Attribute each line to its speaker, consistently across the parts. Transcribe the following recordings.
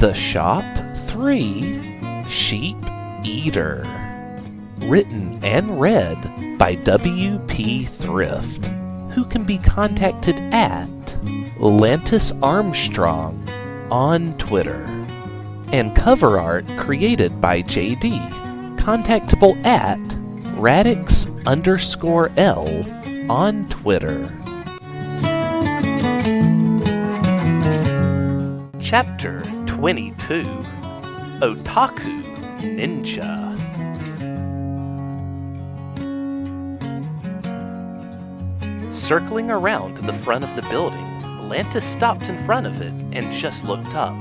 Speaker 1: The Shop 3 Sheep Eater. Written and read by W.P. Thrift, who can be contacted at Lantis Armstrong on Twitter. And cover art created by JD, contactable at Radix_L on Twitter. Chapter 22 Otaku Ninja. Circling around to the front of the building, Lantis stopped in front of it and just looked up.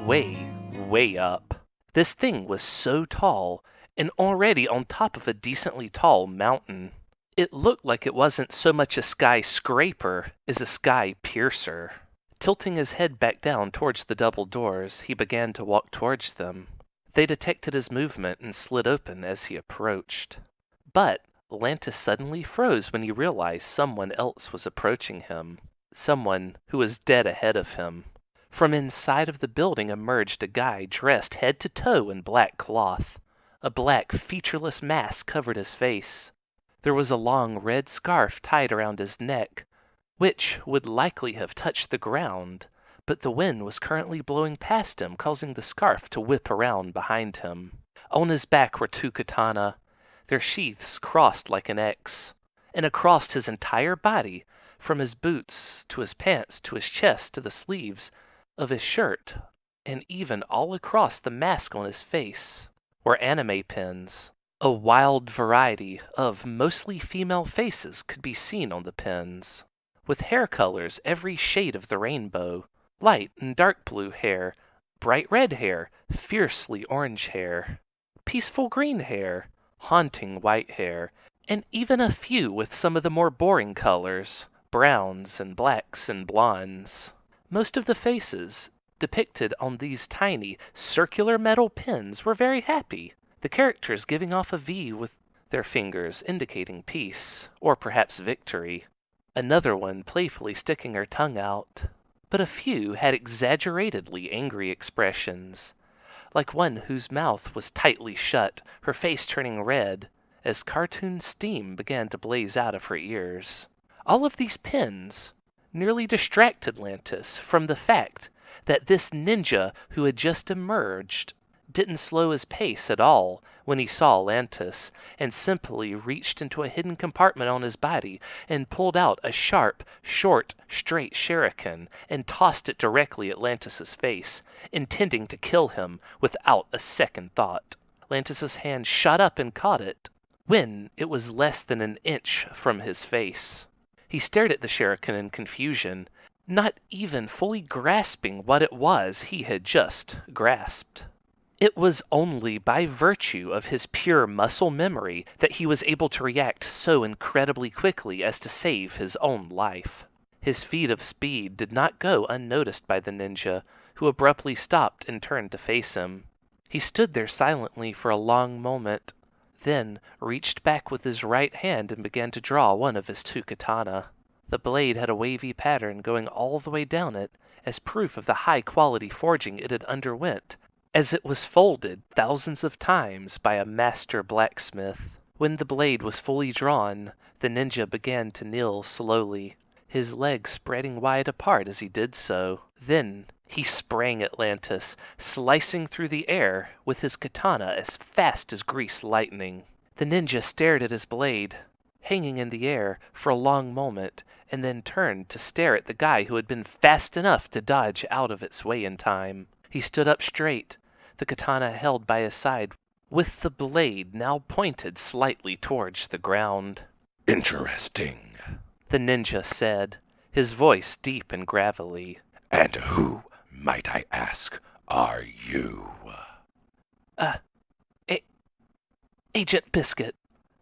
Speaker 1: Way up. This thing was so tall, and already on top of a decently tall mountain. It looked like it wasn't so much a skyscraper as a sky piercer. Tilting his head back down towards the double doors, he began to walk towards them. They detected his movement and slid open as he approached. But Lantis suddenly froze when he realized someone else was approaching him. Someone who was dead ahead of him. From inside of the building emerged a guy dressed head to toe in black cloth. A black, featureless mask covered his face. There was a long red scarf tied around his neck, which would likely have touched the ground, but the wind was currently blowing past him, causing the scarf to whip around behind him. On his back were two katana, their sheaths crossed like an X, and across his entire body, from his boots to his pants to his chest to the sleeves of his shirt, and even all across the mask on his face, were anime pins. A wild variety of mostly female faces could be seen on the pins, with hair colors every shade of the rainbow, light and dark blue hair, bright red hair, fiercely orange hair, peaceful green hair, haunting white hair, and even a few with some of the more boring colors, browns and blacks and blondes. Most of the faces depicted on these tiny, circular metal pins were very happy, the characters giving off a V with their fingers indicating peace, or perhaps victory. Another one playfully sticking her tongue out. But a few had exaggeratedly angry expressions, like one whose mouth was tightly shut, her face turning red, as cartoon steam began to blaze out of her ears. All of these pins nearly distracted Lantis from the fact that this ninja who had just emerged didn't slow his pace at all when he saw Lantis, and simply reached into a hidden compartment on his body and pulled out a sharp, short, straight shuriken and tossed it directly at Lantis's face, intending to kill him without a second thought. Lantis's hand shot up and caught it, when it was less than an inch from his face. He stared at the shuriken in confusion, not even fully grasping what it was he had just grasped. It was only by virtue of his pure muscle memory that he was able to react so incredibly quickly as to save his own life. His feat of speed did not go unnoticed by the ninja, who abruptly stopped and turned to face him. He stood there silently for a long moment, then reached back with his right hand and began to draw one of his two katana. The blade had a wavy pattern going all the way down it, as proof of the high-quality forging it had underwent, as it was folded thousands of times by a master blacksmith. When the blade was fully drawn, the ninja began to kneel slowly, his legs spreading wide apart as he did so. Then he sprang at Lantis, slicing through the air with his katana as fast as greased lightning. The ninja stared at his blade, hanging in the air for a long moment, and then turned to stare at the guy who had been fast enough to dodge out of its way in time. He stood up straight, the katana held by his side, with the blade now pointed slightly towards the ground.
Speaker 2: Interesting,
Speaker 1: the ninja said, his voice deep and gravelly.
Speaker 2: And who, might I ask, are you?
Speaker 1: Agent Biscuit,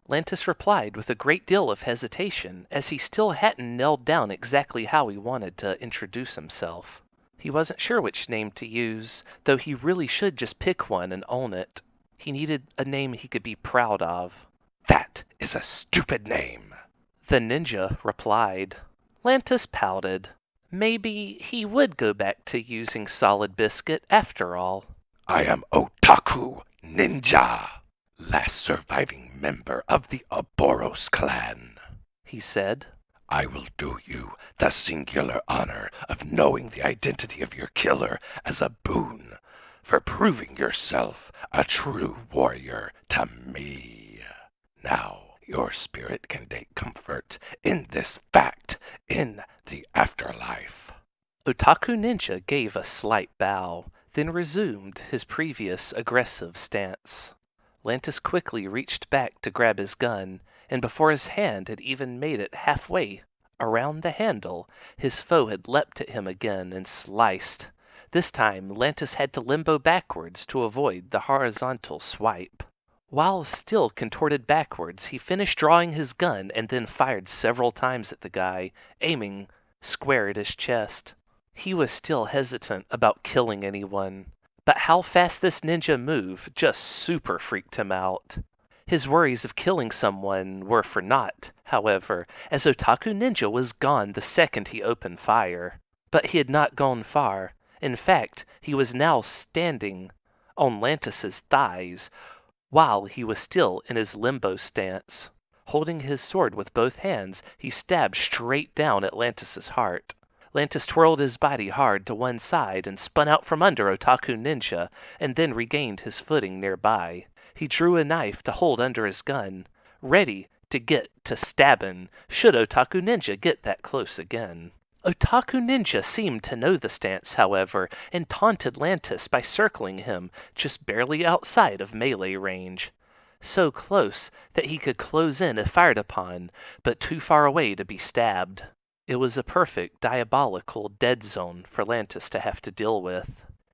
Speaker 1: Lantis replied with a great deal of hesitation, as he still hadn't nailed down exactly how he wanted to introduce himself. He wasn't sure which name to use, though he really should just pick one and own it. He needed a name he could be proud of.
Speaker 2: That is a stupid name,
Speaker 1: the ninja replied. Lantis pouted. Maybe he would go back to using solid biscuit after all.
Speaker 2: I am Otaku Ninja, last surviving member of the Ouroboros clan,
Speaker 1: He said.
Speaker 2: I will do you the singular honor of knowing the identity of your killer as a boon for proving yourself a true warrior to me. Now your spirit can take comfort in this fact in the afterlife.
Speaker 1: Otaku Ninja gave a slight bow, then resumed his previous aggressive stance. Lantis quickly reached back to grab his gun, and before his hand had even made it halfway around the handle, his foe had leapt at him again and sliced. This time, Lantis had to limbo backwards to avoid the horizontal swipe. While still contorted backwards, he finished drawing his gun and then fired several times at the guy, aiming square at his chest. He was still hesitant about killing anyone, but how fast this ninja moved just super freaked him out. His worries of killing someone were for naught, however, as Otaku Ninja was gone the second he opened fire. But he had not gone far. In fact, he was now standing on Lantis's thighs, while he was still in his limbo stance. Holding his sword with both hands, he stabbed straight down at Lantis's heart. Lantis twirled his body hard to one side and spun out from under Otaku Ninja, and then regained his footing nearby. He drew a knife to hold under his gun, ready to get to stabbing should Otaku Ninja get that close again. Otaku Ninja seemed to know the stance, however, and taunted Lantis by circling him just barely outside of melee range. So close that he could close in if fired upon, but too far away to be stabbed. It was a perfect, diabolical dead zone for Lantis to have to deal with.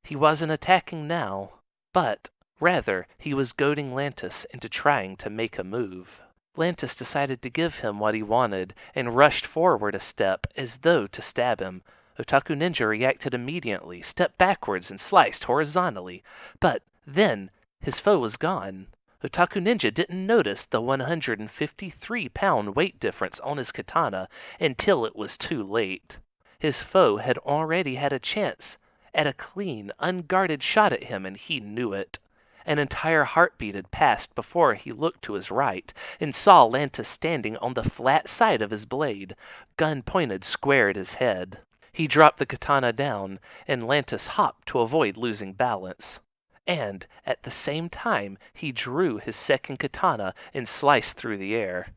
Speaker 1: He wasn't attacking now, but rather he was goading Lantis into trying to make a move. Lantis decided to give him what he wanted and rushed forward a step as though to stab him. Otaku Ninja reacted immediately, stepped backwards and sliced horizontally, but then his foe was gone. Otaku Ninja didn't notice the 153-pound weight difference on his katana until it was too late. His foe had already had a chance at a clean, unguarded shot at him, and he knew it. An entire heartbeat had passed before he looked to his right and saw Lantis standing on the flat side of his blade, gun pointed square at his head. He dropped the katana down, and Lantis hopped to avoid losing balance. And, at the same time, he drew his second katana and sliced through the air.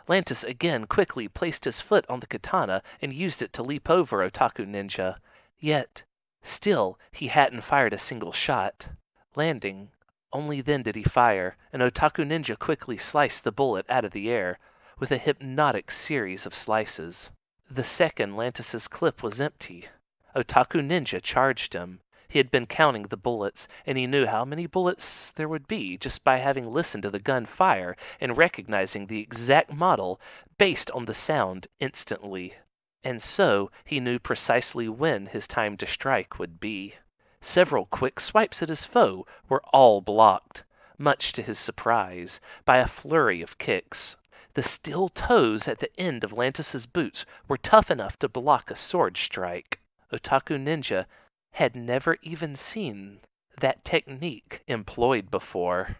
Speaker 1: Lantis again quickly placed his foot on the katana and used it to leap over Otaku Ninja. Yet, still, he hadn't fired a single shot. Landing, only then did he fire, and Otaku Ninja quickly sliced the bullet out of the air, with a hypnotic series of slices. The second Lantis's clip was empty. Otaku Ninja charged him. He had been counting the bullets, and he knew how many bullets there would be just by having listened to the gun fire and recognizing the exact model based on the sound instantly. And so he knew precisely when his time to strike would be. Several quick swipes at his foe were all blocked, much to his surprise, by a flurry of kicks. The steel toes at the end of Lantis's boots were tough enough to block a sword strike. Otaku Ninja had never even seen that technique employed before.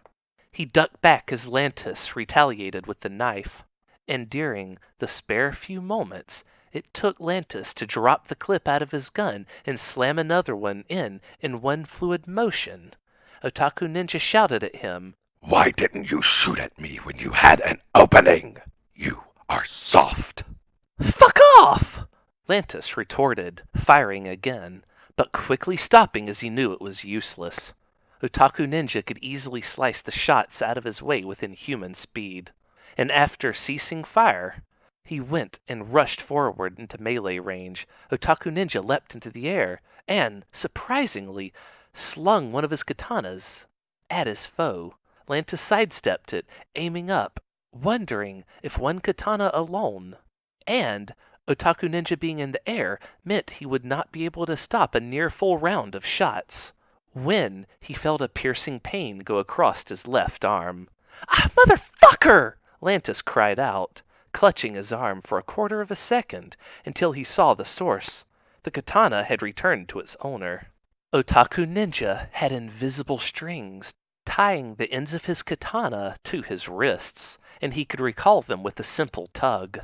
Speaker 1: He ducked back as Lantis retaliated with the knife, and during the spare few moments it took Lantis to drop the clip out of his gun and slam another one in one fluid motion, Otaku Ninja shouted at him,
Speaker 2: Why didn't you shoot at me when you had an opening? You are soft.
Speaker 1: "Fuck off!" Lantis retorted, firing again, but quickly stopping as he knew it was useless. Otaku Ninja could easily slice the shots out of his way within human speed, and after ceasing fire, he went and rushed forward into melee range. Otaku Ninja leapt into the air and, surprisingly, slung one of his katanas at his foe. Lantis sidestepped it, aiming up, wondering if one katana alone, and Otaku Ninja being in the air, meant he would not be able to stop a near full round of shots, when he felt a piercing pain go across his left arm. "Ah, motherfucker!" Lantis cried out, clutching his arm for a quarter of a second until he saw the source. The katana had returned to its owner. Otaku Ninja had invisible strings tying the ends of his katana to his wrists, and he could recall them with a simple tug.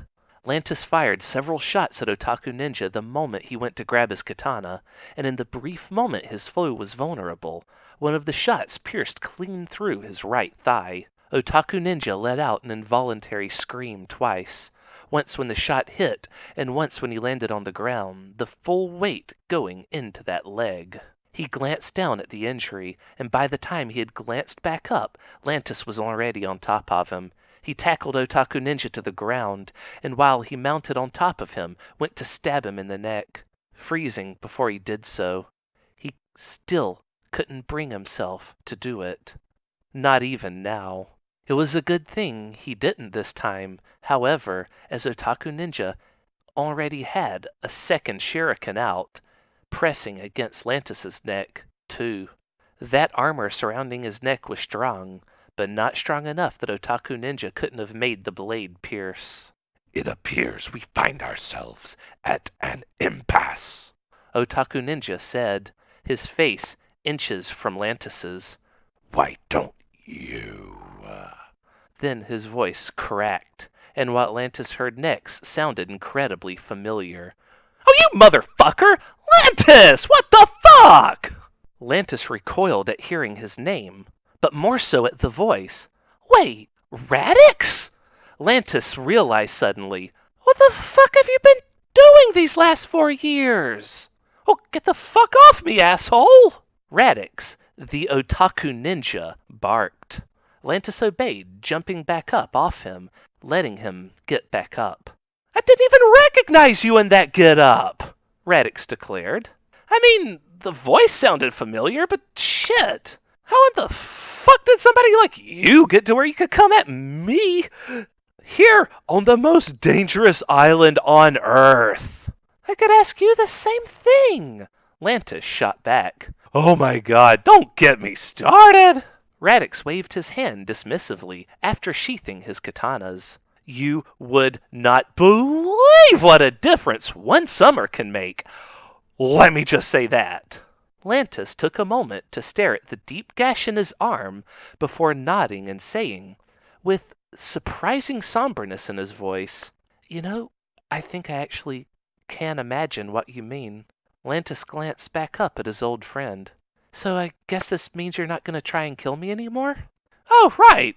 Speaker 1: Lantis fired several shots at Otaku Ninja the moment he went to grab his katana, and in the brief moment his foe was vulnerable, one of the shots pierced clean through his right thigh. Otaku Ninja let out an involuntary scream twice, once when the shot hit, and once when he landed on the ground, the full weight going into that leg. He glanced down at the injury, and by the time he had glanced back up, Lantis was already on top of him. He tackled Otaku Ninja to the ground, and while he mounted on top of him, went to stab him in the neck, freezing before he did so. He still couldn't bring himself to do it. Not even now. It was a good thing he didn't this time, however, as Otaku Ninja already had a second shuriken out, pressing against Lantis's neck, too. That armor surrounding his neck was strong, but not strong enough that Otaku Ninja couldn't have made the blade pierce.
Speaker 2: It appears we find ourselves at an impasse,
Speaker 1: Otaku Ninja said, his face inches from Lantis's.
Speaker 2: Why don't you...
Speaker 1: Then his voice cracked, and what Lantis heard next sounded incredibly familiar. "Oh, you motherfucker! Lantis! What the fuck?" Lantis recoiled at hearing his name, but more so at the voice. "Wait, Radix?" Lantis realized suddenly. "What the fuck have you been doing these last 4 years? Oh, get the fuck off me, asshole!" Radix, the Otaku Ninja, barked. Lantis obeyed, jumping back up off him, letting him get back up. "I didn't even recognize you in that get-up," Radix declared. "I mean, the voice sounded familiar, but shit. How in the fuck did somebody like you get to where you could come at me? Here, on the most dangerous island on Earth." "I could ask you the same thing," Lantis shot back. "Oh my god, don't get me started." Radix waved his hand dismissively after sheathing his katanas. "You would not believe what a difference one summer can make. Let me just say that." Lantis took a moment to stare at the deep gash in his arm before nodding and saying, with surprising somberness in his voice, "You know, I think I actually can imagine what you mean." Lantis glanced back up at his old friend. "So I guess this means you're not going to try and kill me anymore?" "Oh, right.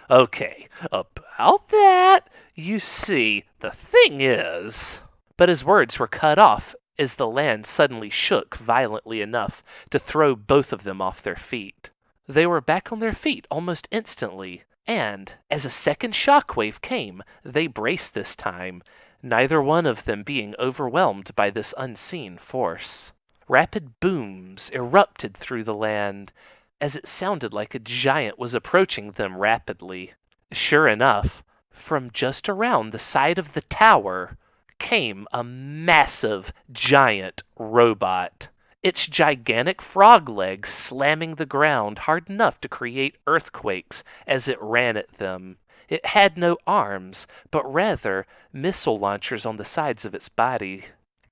Speaker 1: Okay. About that, you see, the thing is..." But his words were cut off as the land suddenly shook violently enough to throw both of them off their feet. They were back on their feet almost instantly, and as a second shockwave came, they braced this time, neither one of them being overwhelmed by this unseen force. Rapid booms erupted through the land, as it sounded like a giant was approaching them rapidly. Sure enough, from just around the side of the tower came a massive giant robot, its gigantic frog legs slamming the ground hard enough to create earthquakes as it ran at them. It had no arms, but rather missile launchers on the sides of its body.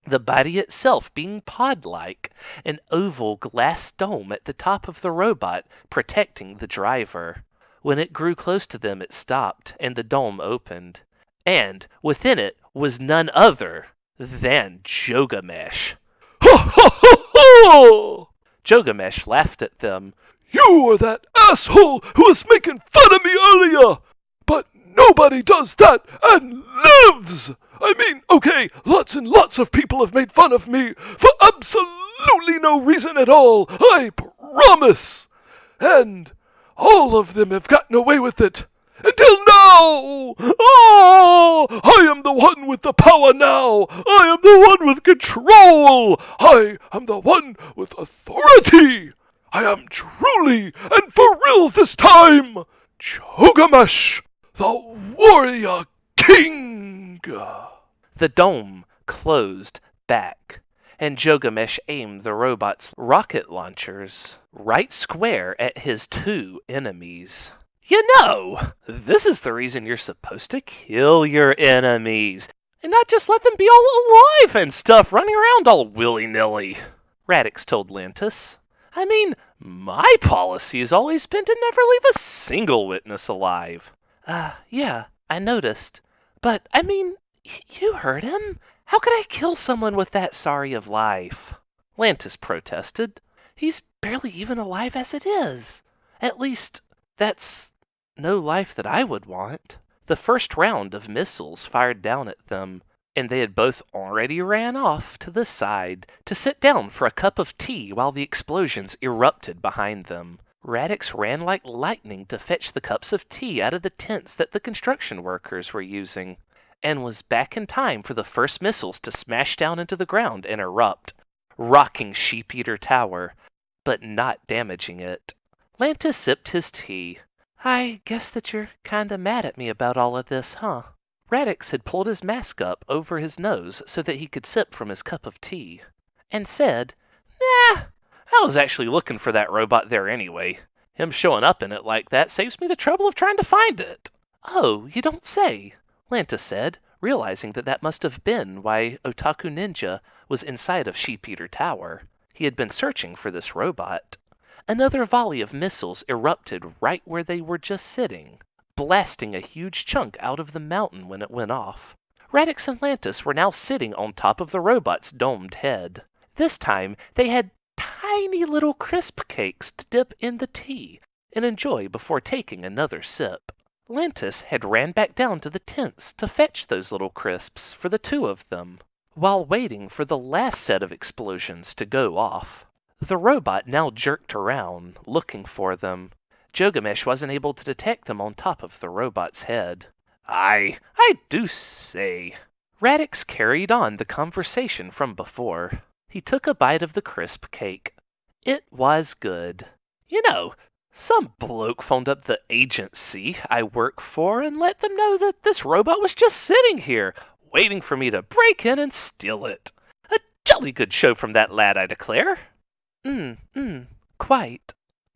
Speaker 1: The body itself being pod-like, an oval glass dome at the top of the robot protecting the driver. When it grew close to them, it stopped, and the dome opened. And within it was none other than Jogamesh.
Speaker 3: "Ha ha ha ha!"
Speaker 1: Jogamesh laughed at them.
Speaker 3: "You are that asshole who was making fun of me earlier! But nobody does that and lives! I mean, okay, lots and lots of people have made fun of me for absolutely no reason at all, I promise! And all of them have gotten away with it. Until now! Oh! I am the one with the power now! I am the one with control! I am the one with authority! I am truly and for real this time! Chogamesh, the warrior king!"
Speaker 1: The dome closed back, and Jogamesh aimed the robot's rocket launchers right square at his 2 enemies. "You know, this is the reason you're supposed to kill your enemies. And not just let them be all alive and stuff, running around all willy-nilly, Radix told Lantis. I mean, my policy has always been to never leave a single witness alive. Yeah, I noticed. But, I mean, you heard him. How could I kill someone with that sorry of life? Lantis protested. He's barely even alive as it is. At least, that's no life that I would want. The first round of missiles fired down at them, and they had both already ran off to the side to sit down for a cup of tea while the explosions erupted behind them. Radix ran like lightning to fetch the cups of tea out of the tents that the construction workers were using, and was back in time for the first missiles to smash down into the ground and erupt, rocking Sheep-Eater Tower, but not damaging it. Lantis sipped his tea. I guess that you're kinda mad at me about all of this, huh? Radix had pulled his mask up over his nose so that he could sip from his cup of tea, and said, Nah, I was actually looking for that robot there anyway. Him showing up in it like that saves me the trouble of trying to find it. Oh, you don't say, Lanta said, realizing that that must have been why Otaku Ninja was inside of Sheep-Eater Tower. He had been searching for this robot. Another volley of missiles erupted right where they were just sitting, blasting a huge chunk out of the mountain when it went off. Radix and Lantis were now sitting on top of the robot's domed head. This time, they had tiny little crisp cakes to dip in the tea and enjoy before taking another sip. Lantis had ran back down to the tents to fetch those little crisps for the two of them, while waiting for the last set of explosions to go off. The robot now jerked around, looking for them. Jogamesh wasn't able to detect them on top of the robot's head. I do say. Radix carried on the conversation from before. He took a bite of the crisp cake. It was good. You know, some bloke phoned up the agency I work for and let them know that this robot was just sitting here, waiting for me to break in and steal it. A jolly good show from that lad, I declare. Quite,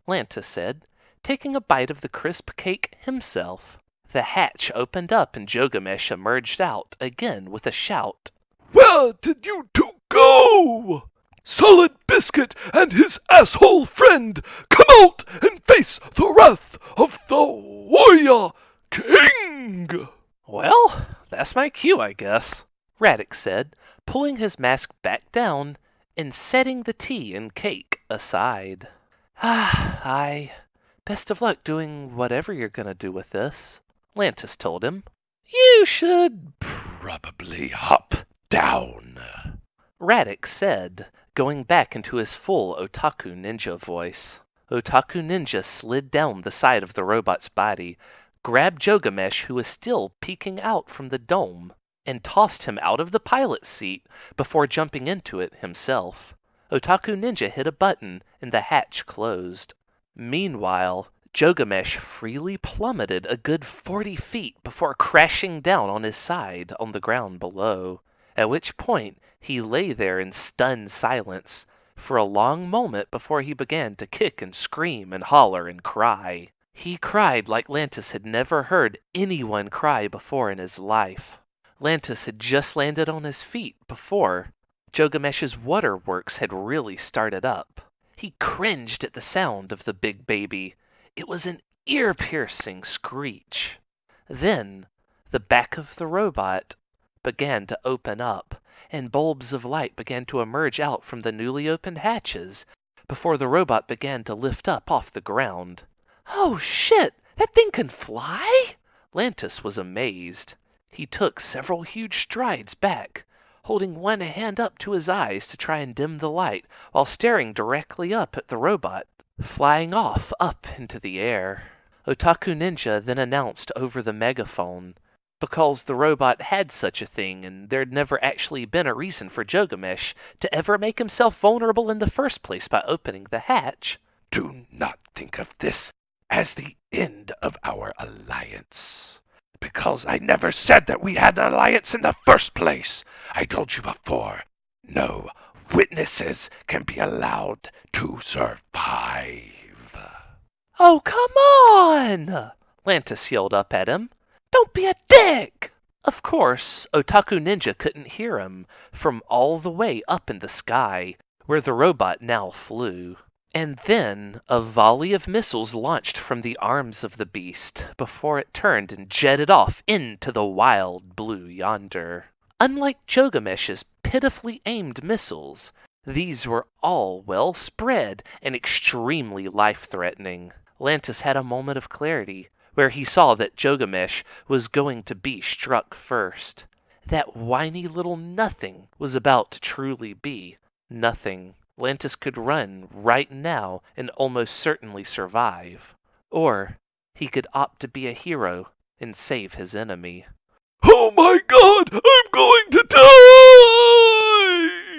Speaker 1: Lantis said, taking a bite of the crisp cake himself. The hatch opened up and Jogamesh emerged out again with a shout.
Speaker 3: Where did you two go? Solid Biscuit and his asshole friend, come out and face the wrath of the Warrior King!
Speaker 1: Well, that's my cue, I guess, Radix said, pulling his mask back down and setting the tea and cake aside. Best of luck doing whatever you're gonna do with this, Lantis told him.
Speaker 2: You should probably hop down,
Speaker 1: Radix said, going back into his full Otaku Ninja voice. Otaku Ninja slid down the side of the robot's body, grabbed Jogamesh, who was still peeking out from the dome, and tossed him out of the pilot seat before jumping into it himself. Otaku Ninja hit a button, and the hatch closed. Meanwhile, Jogamesh freely plummeted a good 40 feet before crashing down on his side on the ground below, at which point he lay there in stunned silence for a long moment before he began to kick and scream and holler and cry. He cried like Lantis had never heard anyone cry before in his life. Lantis had just landed on his feet before Jogamesh's waterworks had really started up. He cringed at the sound of the big baby. It was an ear-piercing screech. Then, the back of the robot began to open up, and bulbs of light began to emerge out from the newly opened hatches before the robot began to lift up off the ground. Oh shit! That thing can fly? Lantis was amazed. He took several huge strides back, holding one hand up to his eyes to try and dim the light while staring directly up at the robot, flying off up into the air. Otaku Ninja then announced over the megaphone, because the robot had such a thing and there'd never actually been a reason for Jogamesh to ever make himself vulnerable in the first place by opening the hatch.
Speaker 2: Do not think of this as the end of our alliance, because I never said that we had an alliance in the first place. I told you before, no witnesses can be allowed to survive.
Speaker 1: Oh, come on! Lantis yelled up at him. Don't be a dick! Of course, Otaku Ninja couldn't hear him from all the way up in the sky, where the robot now flew. And then a volley of missiles launched from the arms of the beast before it turned and jetted off into the wild blue yonder. Unlike Gilgamesh's pitifully aimed missiles, these were all well spread and extremely life-threatening. Lantis had a moment of clarity, where he saw that Gilgamesh was going to be struck first. That whiny little nothing was about to truly be nothing. Lantis could run right now and almost certainly survive. Or he could opt to be a hero and save his enemy.
Speaker 3: Oh my God, I'm going to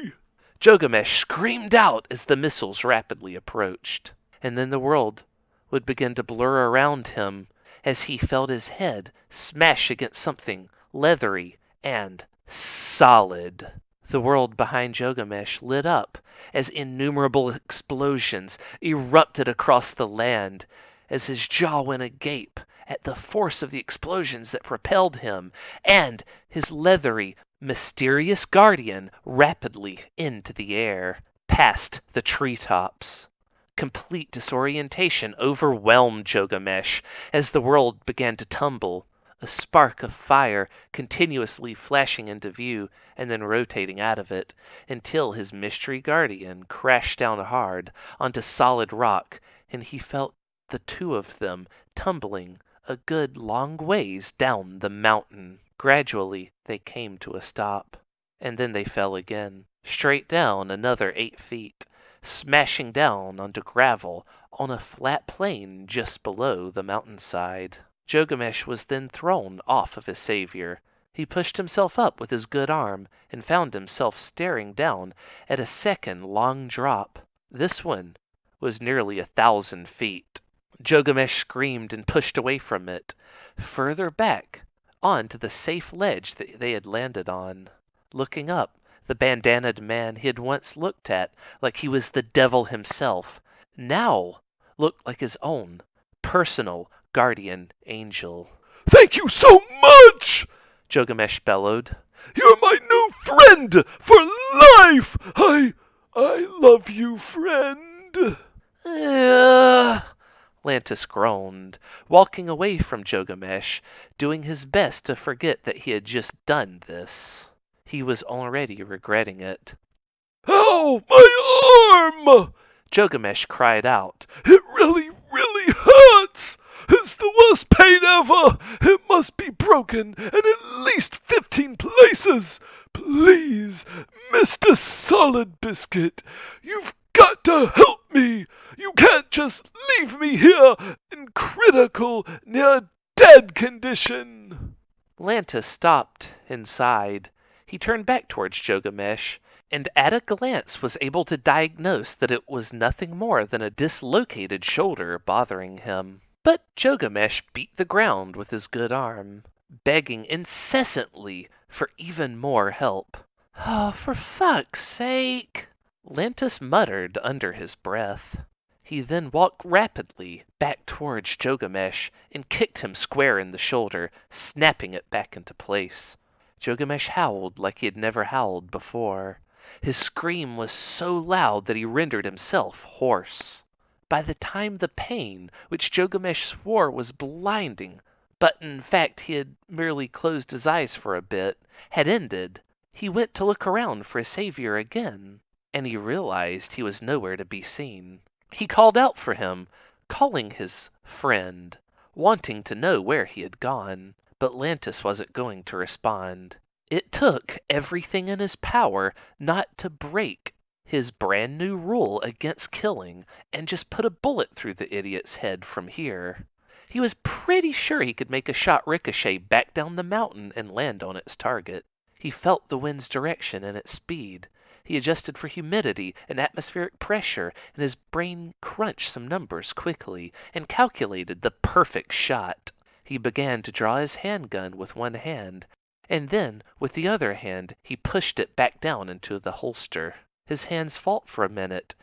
Speaker 3: die!
Speaker 1: Gilgamesh screamed out as the missiles rapidly approached. And then the world would begin to blur around him as he felt his head smash against something leathery and solid. The world behind Gilgamesh lit up as innumerable explosions erupted across the land, as his jaw went agape at the force of the explosions that propelled him and his leathery, mysterious guardian rapidly into the air, past the treetops. Complete disorientation overwhelmed Gilgamesh as the world began to tumble, a spark of fire continuously flashing into view and then rotating out of it, until his mystery guardian crashed down hard onto solid rock, and he felt the two of them tumbling a good long ways down the mountain. Gradually, they came to a stop, and then they fell again, straight down another 8 feet, smashing down onto gravel on a flat plain just below the mountainside. Gilgamesh was then thrown off of his savior. He pushed himself up with his good arm and found himself staring down at a second long drop. This one was nearly 1,000 feet. Gilgamesh screamed and pushed away from it, further back onto the safe ledge that they had landed on. Looking up, the bandanaed man he had once looked at like he was the devil himself now looked like his own personal guardian angel.
Speaker 3: Thank you so much!
Speaker 1: Gilgamesh bellowed.
Speaker 3: You're my new friend for life! I love you, friend.
Speaker 1: Lantis groaned, walking away from Gilgamesh, doing his best to forget that he had just done this. He was already regretting it.
Speaker 3: Ow, my arm!
Speaker 1: Gilgamesh cried out.
Speaker 3: It really hurts! It's the worst pain ever! It must be broken in at least 15 places! Please, Mr. Solid Biscuit, you've got to help me! You can't just leave me here in critical, near-dead condition!
Speaker 1: Lantis stopped and sighed. He turned back towards Gilgamesh, and at a glance was able to diagnose that it was nothing more than a dislocated shoulder bothering him. But Gilgamesh beat the ground with his good arm, begging incessantly for even more help. Oh, for fuck's sake! Lantis muttered under his breath. He then walked rapidly back towards Gilgamesh and kicked him square in the shoulder, snapping it back into place. Gilgamesh howled like he had never howled before. His scream was so loud that he rendered himself hoarse. By the time the pain, which Gilgamesh swore was blinding, but in fact he had merely closed his eyes for a bit, had ended, he went to look around for his savior again, and he realized he was nowhere to be seen. He called out for him, calling his friend, wanting to know where he had gone, but Lantis wasn't going to respond. It took everything in his power not to break his brand new rule against killing and just put a bullet through the idiot's head from here. He was pretty sure he could make a shot ricochet back down the mountain and land on its target. He felt the wind's direction and its speed. He adjusted for humidity and atmospheric pressure, and his brain crunched some numbers quickly and calculated the perfect shot. He began to draw his handgun with one hand, and then with the other hand he pushed it back down into the holster. His hands fought for a minute,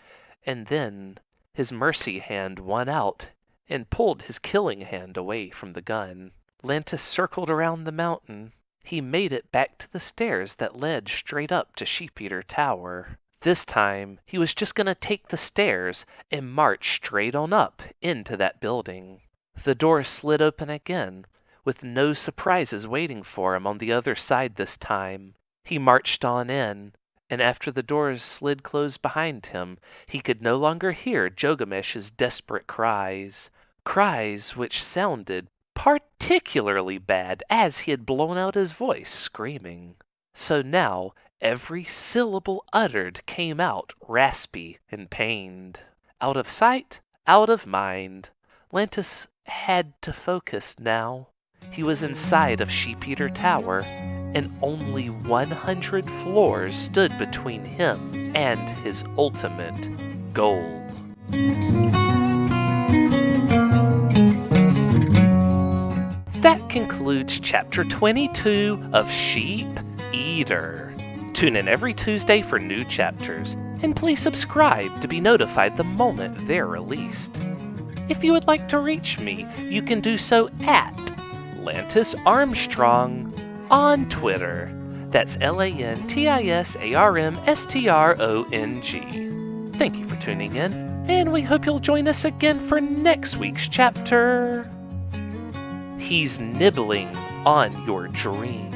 Speaker 1: and then his mercy hand won out and pulled his killing hand away from the gun. Lantis circled around the mountain, he made it back to the stairs that led straight up to Sheep-Eater Tower. This time, he was just going to take the stairs and march straight on up into that building. The door slid open again, with no surprises waiting for him on the other side this time. He marched on in, and after the doors slid closed behind him, he could no longer hear Gilgamesh's desperate cries. Cries which sounded particularly bad as he had blown out his voice screaming. So now every syllable uttered came out raspy and pained. Out of sight, out of mind. Lantis had to focus now. He was inside of Sheep-Eater Tower, and only 100 floors stood between him and his ultimate goal. That concludes Chapter 22 of Sheep-Eater. Tune in every Tuesday for new chapters, and please subscribe to be notified the moment they're released. If you would like to reach me, you can do so at Lantis Armstrong on Twitter. That's LANTISARMSTRONG. Thank you for tuning in, and we hope you'll join us again for next week's chapter. He's nibbling on your dreams.